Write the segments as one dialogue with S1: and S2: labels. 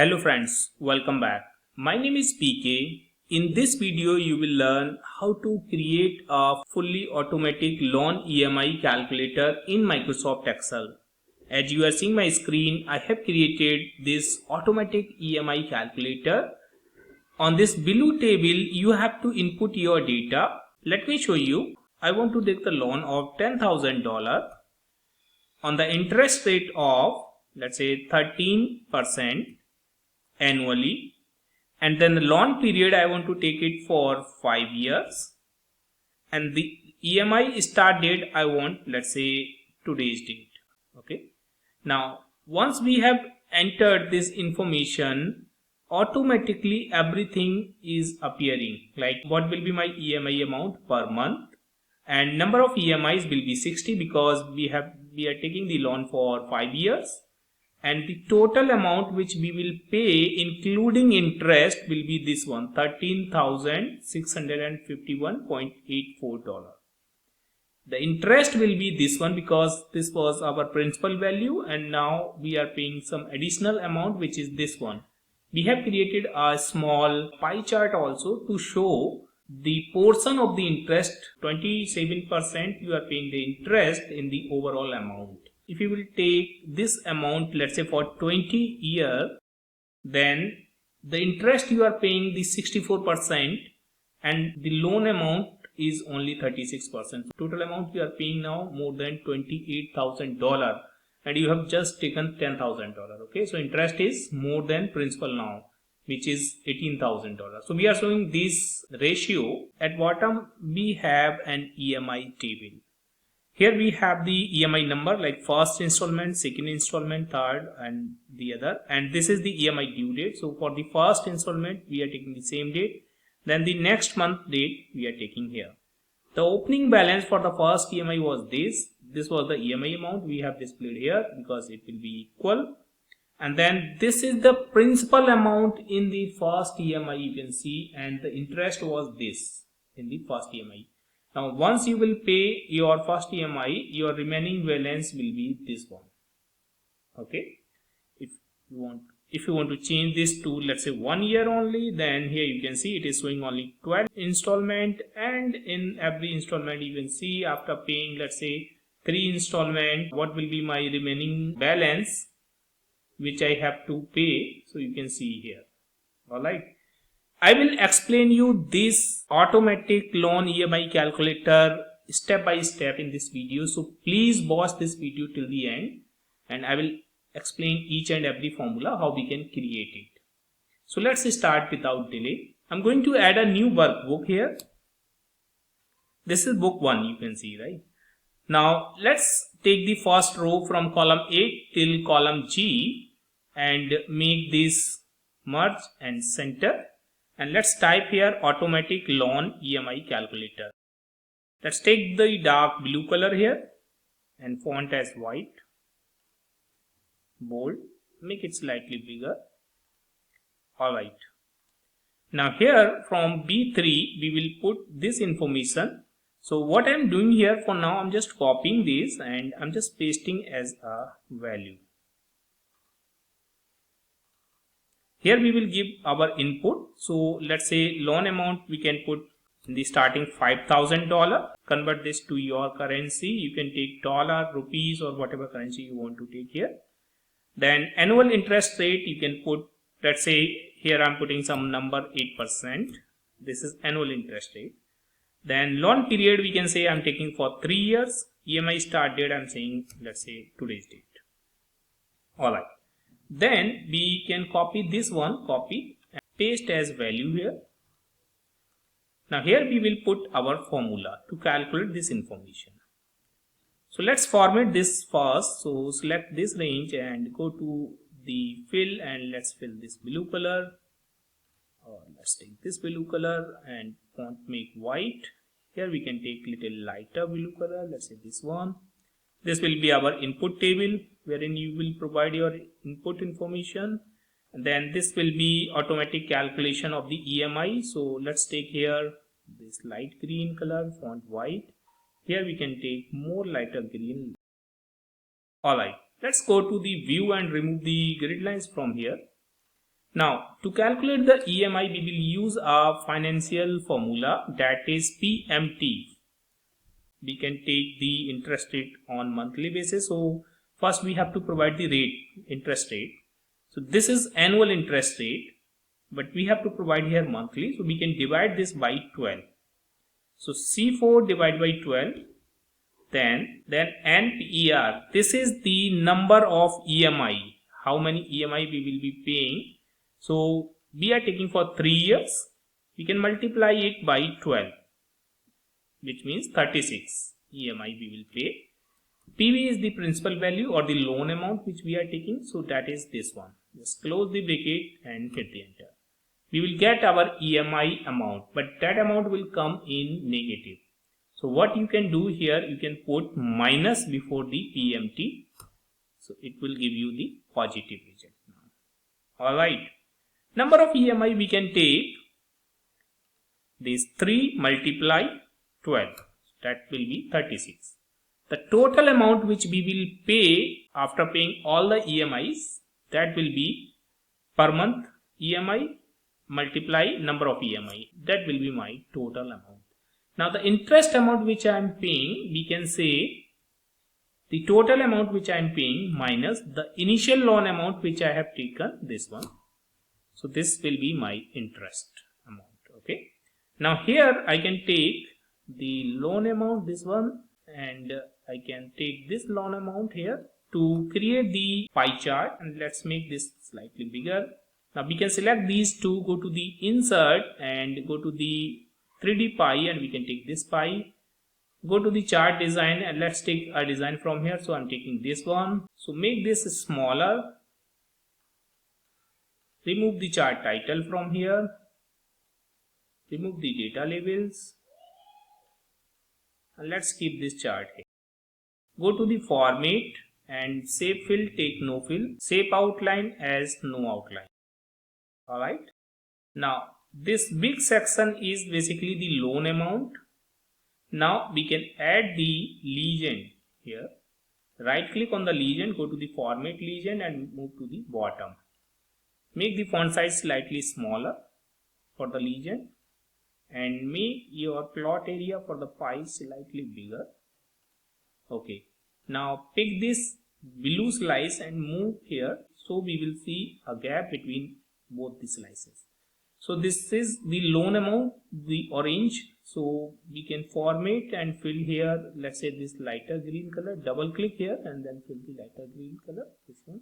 S1: Hello friends, welcome back. My name is PK. In this video you will learn how to create a fully automatic loan EMI calculator in Microsoft Excel. As you are seeing my screen, I have created this automatic EMI calculator. On this below table you have to input your data. Let me show you. I want to take the loan of $10,000 on the interest rate of, let's say, 13% annually, and then the loan period I want to take it for 5 years, and the EMI start date I want, let's say, today's date. Okay, now once we have entered this information, automatically everything is appearing, like what will be my EMI amount per month, and number of EMIs will be 60 because we are taking the loan for 5 years. And the total amount which we will pay including interest will be this one, $13,651.84. The interest will be this one because this was our principal value, and now we are paying some additional amount which is this one. We have created a small pie chart also to show the portion of the interest. 27% you are paying the interest in the overall amount. If you will take this amount, let's say for 20 years, then the interest you are paying the 64% and the loan amount is only 36%. Total amount you are paying now more than $28,000 and you have just taken $10,000. Okay, so interest is more than principal now, which is $18,000. So we are showing this ratio. At bottom we have an EMI table. Here we have the EMI number, like first installment, second installment, third and the other, and this is the EMI due date. So for the first installment we are taking the same date, then the next month date we are taking here. The opening balance for the first EMI was this was the EMI amount we have displayed here because it will be equal, and then this is the principal amount in the first EMI, you can see, and the interest was this in the first EMI. Now once you will pay your first EMI, your remaining balance will be this one. Okay, if you want to change this to, let's say, 1 year only, then here you can see it is showing only 12 installment, and in every installment you can see after paying, let's say, 3 installment, what will be my remaining balance which I have to pay. So you can see here. Alright, I will explain you this automatic loan EMI calculator step by step in this video. So please watch this video till the end and I will explain each and every formula how we can create it. So let's start without delay. I'm going to add a new workbook here. This is book 1, you can see, right? Now let's take the first row from column A till column G and make this merge and center. And let's type here automatic loan EMI calculator. Let's take the dark blue color here and font as white, bold, make it slightly bigger. Alright. Now here from B3 we will put this information. So what I'm doing here for now, I'm just copying this and I'm just pasting as a value. Here we will give our input. So let's say loan amount we can put in the starting $5,000. Convert this to your currency. You can take dollar, rupees or whatever currency you want to take here. Then annual interest rate you can put, let's say here I'm putting some number 8%. This is annual interest rate. Then loan period we can say I'm taking for 3 years. EMI start date I'm saying, let's say, today's date. Alright. Then we can copy this one, copy and paste as value here. Now here we will put our formula to calculate this information. So let's format this first. So select this range and go to the fill and let's fill this blue color. Or let's take this blue color and font make white. Here we can take little lighter blue color. Let's say this one. This will be our input table wherein you will provide your input information, and then this will be automatic calculation of the EMI. So let's take here this light green color, font white. Here we can take more lighter green. Alright, let's go to the view and remove the grid lines from here. Now to calculate the EMI, we will use a financial formula, that is PMT. We can take the interest rate on monthly basis. So first we have to provide the rate, interest rate. So this is annual interest rate, but we have to provide here monthly. So we can divide this by 12. So C4 divided by 12. Then NPER, this is the number of EMI, how many EMI we will be paying. So we are taking for 3 years. We can multiply it by 12, which means 36 EMI we will pay. PV is the principal value or the loan amount which we are taking. So that is this one. Just close the bracket and hit the enter. We will get our EMI amount, but that amount will come in negative. So what you can do here, you can put minus before the PMT. So it will give you the positive result now. Alright. Number of EMI we can take this 3 multiply 12. That will be 36. The total amount which we will pay after paying all the EMIs, that will be per month EMI multiply number of EMI. That will be my total amount. Now the interest amount which I am paying, we can say the total amount which I am paying minus the initial loan amount which I have taken, this one. So this will be my interest amount. Okay. Now here I can take the loan amount, this one, and I can take this loan amount here to create the pie chart, and let's make this slightly bigger. Now we can select these two, go to the insert and go to the 3D pie, and we can take this pie. Go to the chart design and let's take a design from here. So I'm taking this one. So make this smaller. Remove the chart title from here. Remove the data labels. And let's keep this chart here. Go to the format and shape fill, take no fill. Shape outline as no outline. Alright. Now this big section is basically the loan amount. Now we can add the legend here. Right click on the legend, go to the format legend and move to the bottom. Make the font size slightly smaller for the legend and make your plot area for the pie slightly bigger. Okay. Now pick this blue slice and move here, so we will see a gap between both the slices. So this is the loan amount, the orange. So we can format and fill here, let's say this lighter green color. Double click here and then fill the lighter green color, this one.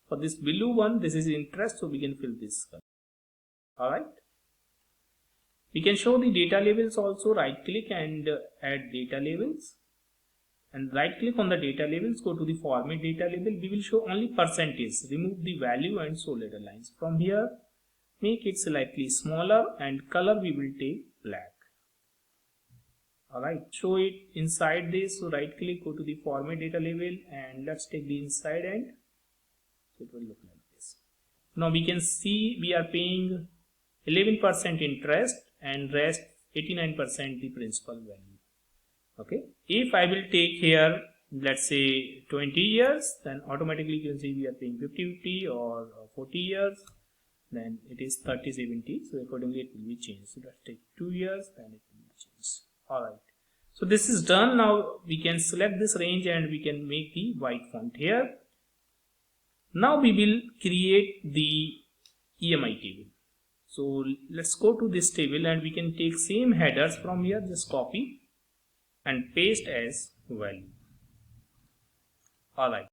S1: For this blue one, this is interest, so we can fill this color. Alright. We can show the data labels also. Right click and add data labels. And right click on the data labels, go to the format data label. We will show only percentage. Remove the value and show letter lines. From here, make it slightly smaller and color we will take black. Alright, show it inside this. So right click, go to the format data label and let's take the inside end. So it will look like this. Now we can see we are paying 11% interest and rest 89% the principal value. Okay. If I will take here, let's say 20 years, then automatically you can see we are paying 50-50 or 40 years. Then it is 30-70. So accordingly it will be changed. So let's take 2 years, then it will be changed. Alright. So this is done. Now we can select this range and we can make the white font here. Now we will create the EMI table. So let's go to this table and we can take same headers from here, just copy and paste as value. Alright.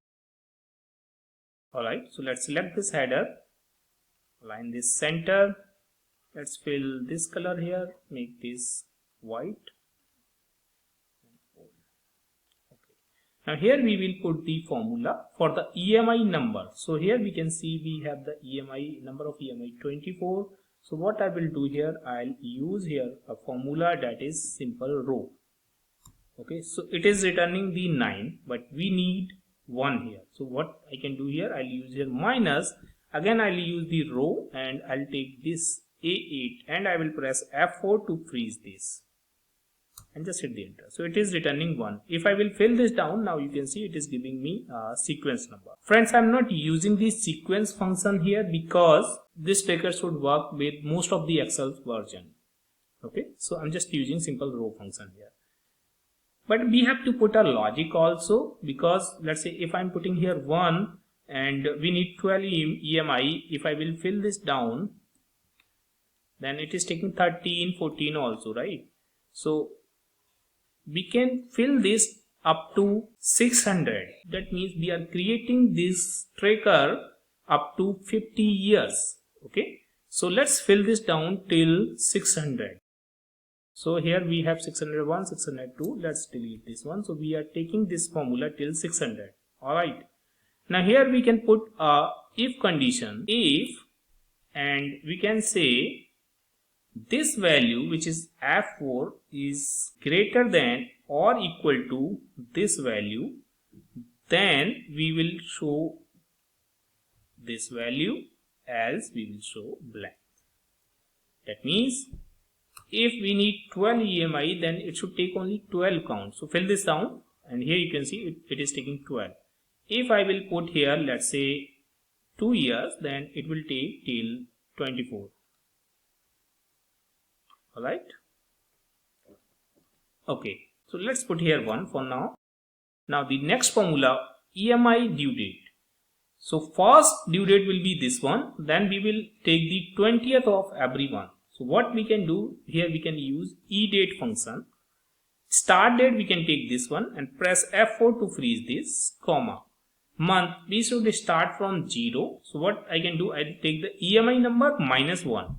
S1: So let's select this header, align this center. Let's fill this color here, make this white. Now here we will put the formula for the EMI number. So here we can see we have the EMI number of EMI 24. So what I will do here, I'll use here a formula that is simple row. Okay, so it is returning the 9, but we need 1 here. So what I can do here, I'll use here minus. Again I'll use the row and I'll take this A8 and I will press F4 to freeze this. and just hit the enter. So it is returning 1. If I will fill this down, now you can see it is giving me a sequence number. Friends, I am not using the sequence function here because this tracker should work with most of the Excel version. Okay, so I'm just using simple row function here. But we have to put a logic also, because let's say if I'm putting here 1 and we need 12 EMI, if I will fill this down, then it is taking 13, 14 also, right? So we can fill this up to 600. That means we are creating this tracker up to 50 years. Okay, so let's fill this down till 600. So here we have 601, 602. Let's delete this one. So we are taking this formula till 600. Alright. Now here we can put a if condition. If, and we can say this value, which is F4, is greater than or equal to this value, then we will show this value, else we will show blank. That means if we need 12 EMI, then it should take only 12 counts. So fill this down, and here you can see it is taking 12. If I will put here, let's say 2 years, then it will take till 24. Alright. Okay, so let's put here 1 for now. Now the next formula, EMI due date. So first due date will be this one, then we will take the 20th of every month. So what we can do here, we can use EDate function. Start date we can take this one and press F4 to freeze this, comma. Month we should start from 0. So what I can do, I take the EMI number minus 1.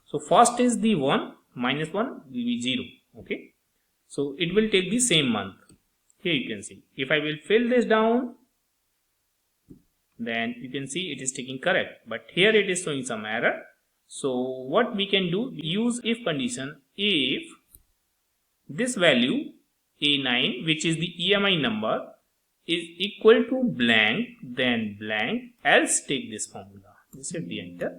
S1: So first is the 1, minus 1 will be 0. Okay, so it will take the same month. Here you can see, if I will fill this down, then you can see it is taking correct, but here it is showing some error. So what we can do, use if condition. If this value A9, which is the EMI number, is equal to blank, then blank, else take this formula. Just hit the enter.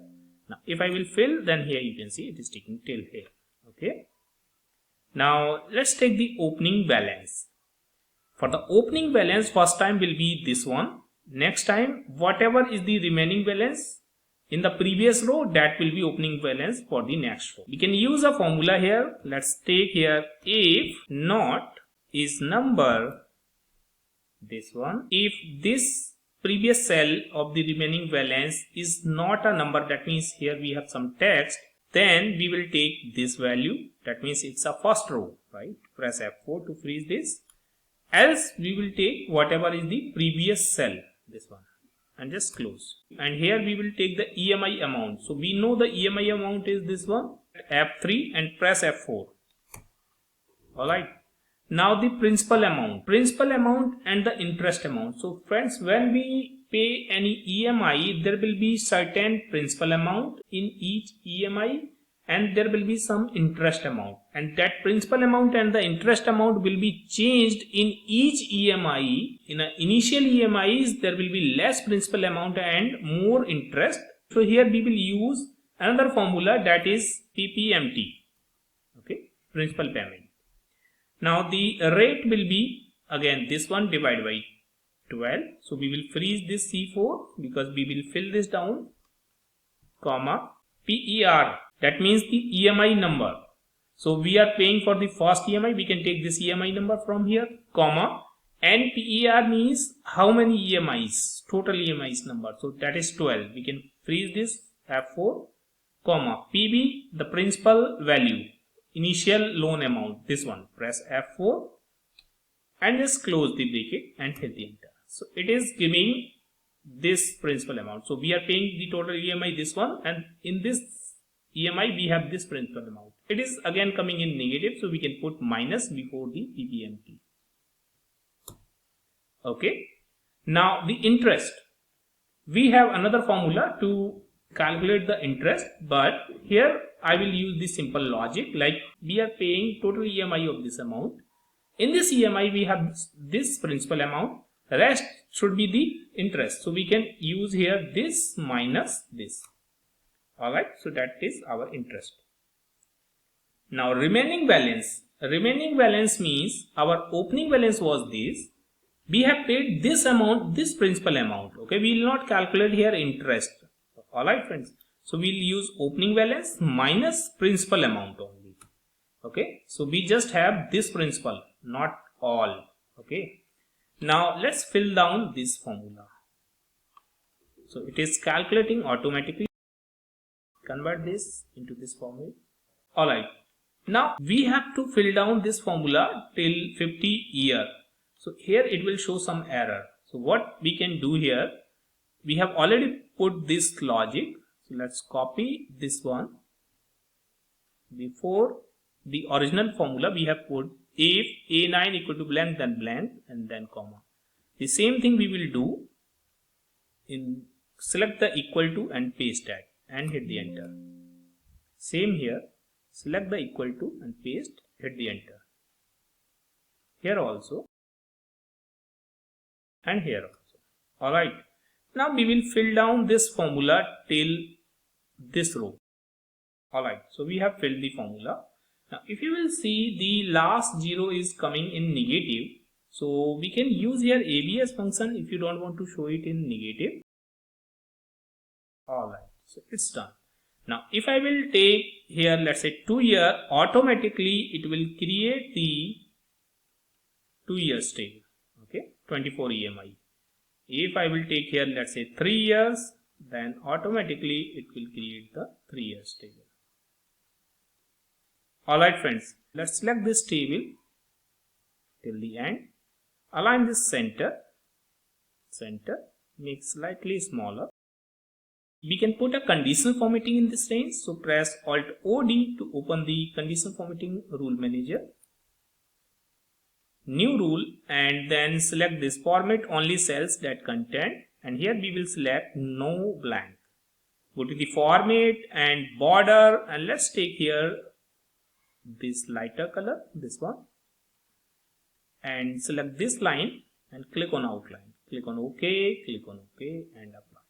S1: Now if I will fill, then here you can see it is taking till here. Okay, now let's take the opening balance. For the opening balance, first time will be this one. Next time, whatever is the remaining balance in the previous row, that will be opening balance for the next row. We can use a formula here. Let's take here if not is number, this one. If this previous cell of the remaining balance is not a number, that means here we have some text, then we will take this value. That means it's a first row, right? Press F4 to freeze this. Else we will take whatever is the previous cell, this one, and just close. And here we will take the EMI amount. So we know the EMI amount is this one, F3, and press F4. Alright. Now the principal amount and the interest amount. So friends, when we pay any EMI, there will be certain principal amount in each EMI, and there will be some interest amount, and that principal amount and the interest amount will be changed in each EMI. In an initial EMIs, there will be less principal amount and more interest. So here we will use another formula, that is PPMT. Okay, principal payment. Now the rate will be again this one divided by 12. So we will freeze this C4 because we will fill this down, comma, PER. That means the EMI number. So we are paying for the first EMI, we can take this EMI number from here, comma, and PER means how many EMIs, total EMIs number. So that is 12. We can freeze this, F4, comma, PB, the principal value, initial loan amount, this one, press F4 and just close the bracket and hit the enter. So it is giving this principal amount. So we are paying the total EMI, this one, and in this EMI we have this principal amount. It is again coming in negative, so we can put minus before the PPMT. Okay. Now the interest. We have another formula to calculate the interest, but here I will use the simple logic, like we are paying total EMI of this amount. In this EMI we have this principal amount, rest should be the interest. So we can use here this minus this. Alright, so that is our interest. Now remaining balance. Remaining balance means our opening balance was this. We have paid this amount, this principal amount. Okay, we will not calculate here interest. Alright friends. So we will use opening balance minus principal amount only. Okay, so we just have this principal, not all. Okay, now let's fill down this formula. So it is calculating automatically. Convert this into this formula. Alright, now we have to fill down this formula till 50 year. So here it will show some error. So what we can do here, we have already put this logic. So let's copy this one. Before the original formula we have put if A9 equal to blank then blank and then comma. The same thing we will do in select the equal to and paste tag and hit the enter. Same here, select the equal to and paste, hit the enter. Here also and here also. Alright, now we will fill down this formula till this row. Alright, so we have filled the formula. Now if you will see, the last 0 is coming in negative. So we can use here ABS function if you don't want to show it in negative. Alright, so it's done. Now if I will take here, let's say 2 year, automatically it will create the 2 years table. Okay, 24 EMI. If I will take here, let's say 3 years, then automatically it will create the 3 years table. Alright friends, let's select this table till the end. Align this center, make slightly smaller. We can put a conditional formatting in this range. So press Alt OD to open the conditional formatting rule manager. New rule, and then select this format only cells that contain, and here we will select no blank. Go to the format and border, and let's take here this lighter color, this one, and select this line and click on outline. Click on OK, click on OK and apply.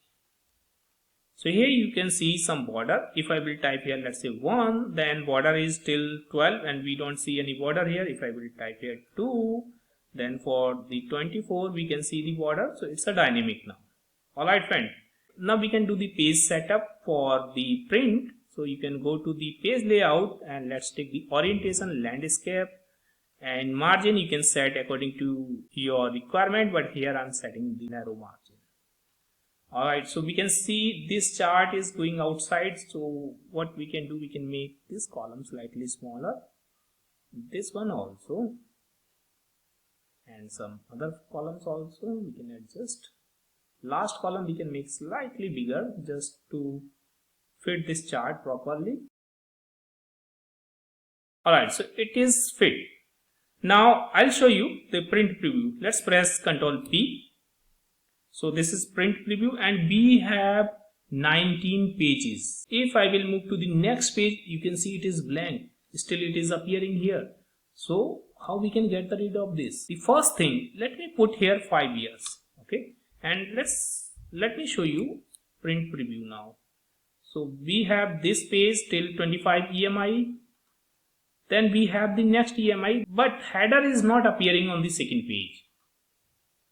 S1: So here you can see some border. If I will type here, let's say 1, then border is till 12 and we don't see any border here. If I will type here 2, then for the 24 we can see the border. So it's a dynamic now. Alright friend. Now we can do the page setup for the print. So you can go to the page layout and let's take the orientation landscape, and margin you can set according to your requirement, but here I'm setting the narrow margin. Alright, so we can see this chart is going outside. So what we can do, we can make this column slightly smaller, this one also, and some other columns also we can adjust. Last column we can make slightly bigger just to fit this chart properly. Alright, so it is fit. Now I'll show you the print preview. Let's press Ctrl P. So this is print preview and we have 19 pages. If I will move to the next page, you can see it is blank. Still it is appearing here. So how we can get rid of this? The first thing, let me put here 5 years. Okay, and let me show you print preview now. So we have this page till 25 EMI. Then we have the next EMI, but header is not appearing on the second page,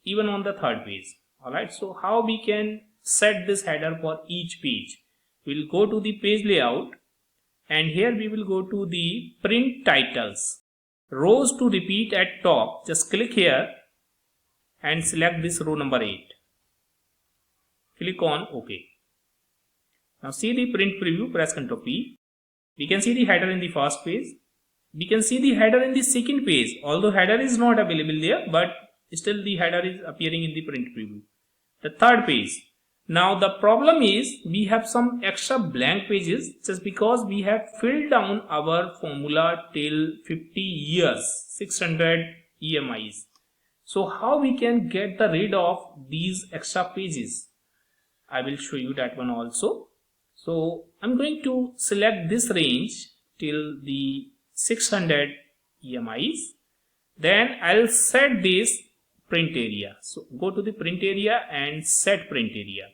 S1: even on the third page. Alright, so how we can set this header for each page? We'll go to the page layout and here we will go to the print titles. Rows to repeat at top, just click here and select this row number 8. Click on OK. Now see the print preview, press Ctrl P. We can see the header in the first page. We can see the header in the second page, although header is not available there, but still the header is appearing in the print preview. The third page. Now the problem is we have some extra blank pages just because we have filled down our formula till 50 years, 600 EMIs. So how we can get rid of these extra pages? I will show you that one also. So I'm going to select this range till the 600 EMIs. Then I'll set this print area. So go to the print area and set print area.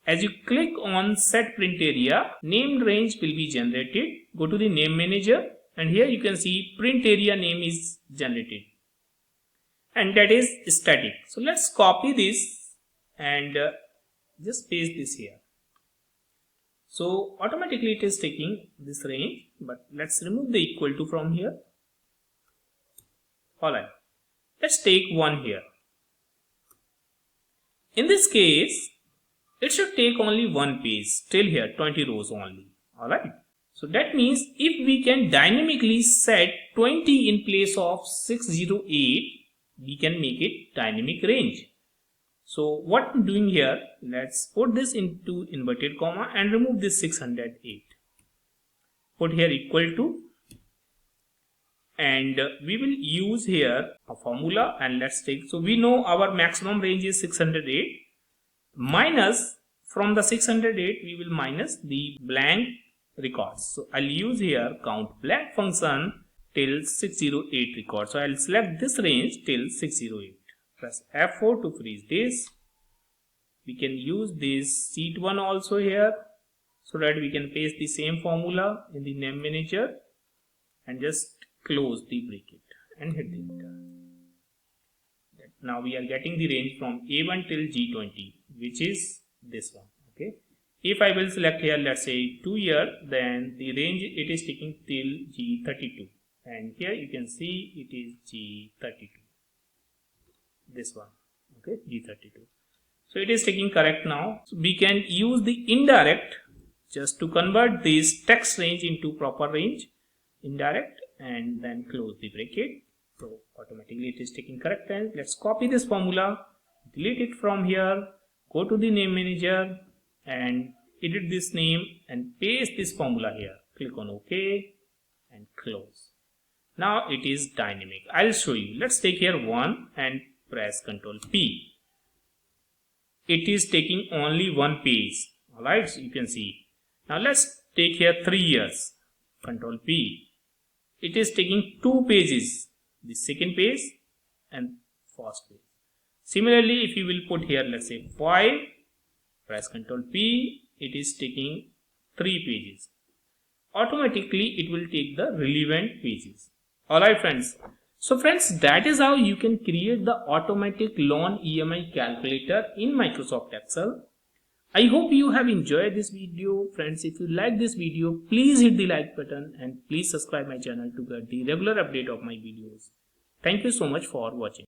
S1: As you click on set print area, named range will be generated. Go to the name manager and here you can see print area name is generated, and that is static. So let's copy this and just paste this here. So automatically it is taking this range, but let's remove the equal to from here. Alright, let's take 1 here. In this case, it should take only 1 page, still here 20 rows only. Alright, so that means if we can dynamically set 20 in place of 608, we can make it dynamic range. So what I'm doing here, let's put this into inverted comma and remove this 608. Put here equal to, and we will use here a formula, and let's take, so we know our maximum range is 608 minus, from the 608 we will minus the blank records. So I'll use here count blank function till 608 records. So I'll select this range till 608. Press F4 to freeze this. We can use this sheet 1 also here, so that we can paste the same formula in the name manager and just close the bracket and hit the enter. Now we are getting the range from A1 till G20, which is this one. Okay. If I will select here, let's say 2 year, then the range it is taking till G32, and here you can see it is G32. This one, okay, G32. So it is taking correct now. So we can use the indirect just to convert this text range into proper range, indirect, and then close the bracket. So automatically it is taking correct range. Let's copy this formula, delete it from here, go to the name manager and edit this name and paste this formula here. Click on OK and close. Now it is dynamic. I'll show you. Let's take here 1 and press Ctrl P. It is taking only 1 page. Alright, so you can see. Now let's take here 3 years. Ctrl P. It is taking 2 pages. The second page and first page. Similarly, if you will put here, let's say 5, press Ctrl P, it is taking 3 pages. Automatically, it will take the relevant pages. Alright friends. So friends, that is how you can create the automatic loan EMI calculator in Microsoft Excel. I hope you have enjoyed this video. Friends, if you like this video, please hit the like button and please subscribe my channel to get the regular update of my videos. Thank you so much for watching.